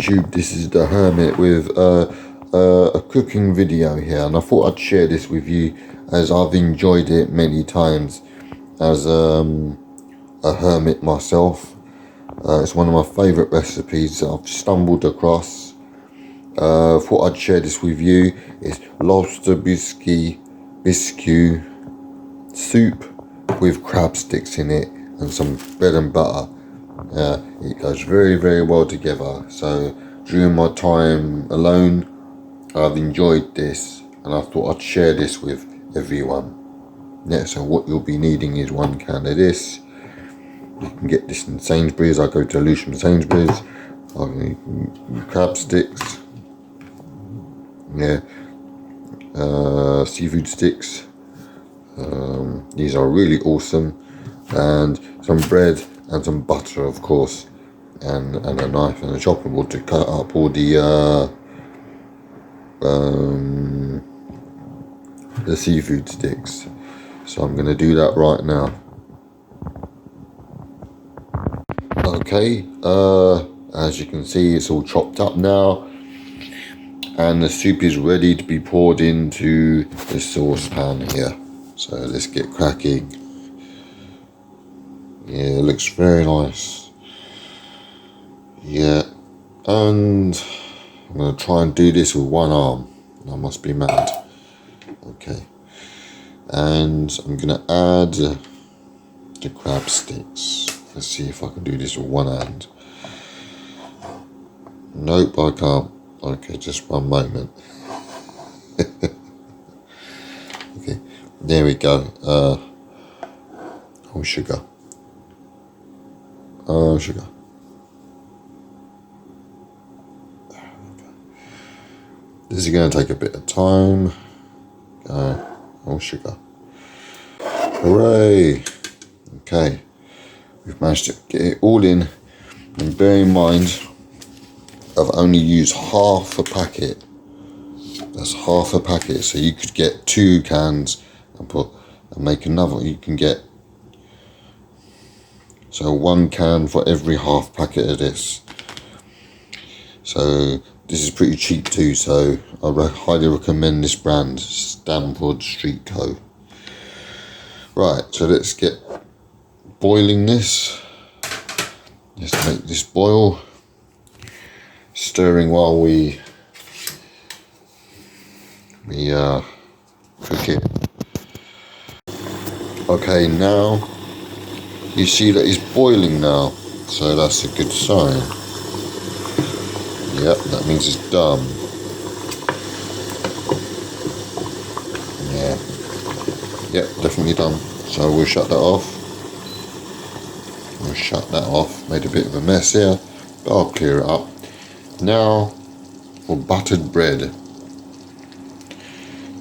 YouTube, this is the Hermit with a cooking video here, and I thought I'd share this with you as I've enjoyed it many times as a hermit myself. It's one of my favourite recipes that I've stumbled across. Thought I'd share this with you. It's lobster biscuit soup with crab sticks in it and some bread and butter. It goes very well together. So during my time alone, I've enjoyed this and I thought I'd share this with everyone. Yeah, so what you'll be needing is 1 can of this. You can get this in Sainsbury's. I go to Lewisham Sainsbury's. I need crab sticks. Yeah, seafood sticks. These are really awesome. And some bread and some butter, of course, and a knife and a chopping board to cut up all the seafood sticks. So I'm going to do that right now. Okay, as you can see, it's all chopped up now, and the soup is ready to be poured into the saucepan here. So let's get cracking. Yeah, it looks very nice. Yeah, and I'm going to try and do this with one arm. I must be mad. Okay, and I'm going to add the crab sticks. Let's see if I can do this with one hand. Nope, I can't. Okay, just one moment. Okay, there we go. Oh, sugar. Oh, sugar. This is going to take a bit of time. Oh, sugar. Hooray! Okay, we've managed to get it all in. And bear in mind, I've only used half a packet. That's half a packet, so you could get 2 cans and make another. You can get 1 can for every half packet of this. So this is pretty cheap too, so I highly recommend this brand, Stamford Street Co. Right, so let's get boiling this. Let's make this boil, stirring while we cook it. Okay, now you see that it's boiling now, so that's a good sign. Yep, that means it's done. Yeah. Yep, definitely done. So we'll shut that off. We'll shut that off. Made a bit of a mess here, but I'll clear it up. Now for buttered bread.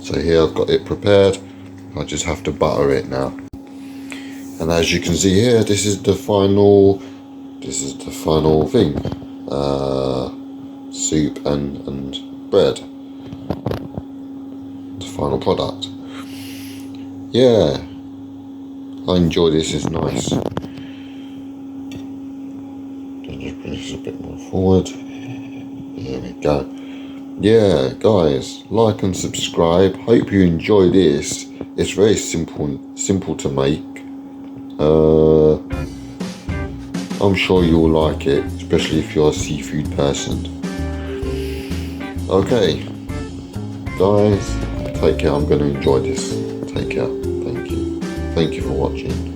So here I've got it prepared. I just have to butter it now. And as you can see here, this is the final thing. Soup and bread. The final product. Yeah, I enjoy this. It's nice. Just bring this a bit more forward. There we go. Yeah, guys, like and subscribe. Hope you enjoy this. It's very simple to make. I'm sure you'll like it, especially if you're a seafood person. Okay, guys, take care. I'm going to enjoy this. Take care. Thank you. Thank you for watching.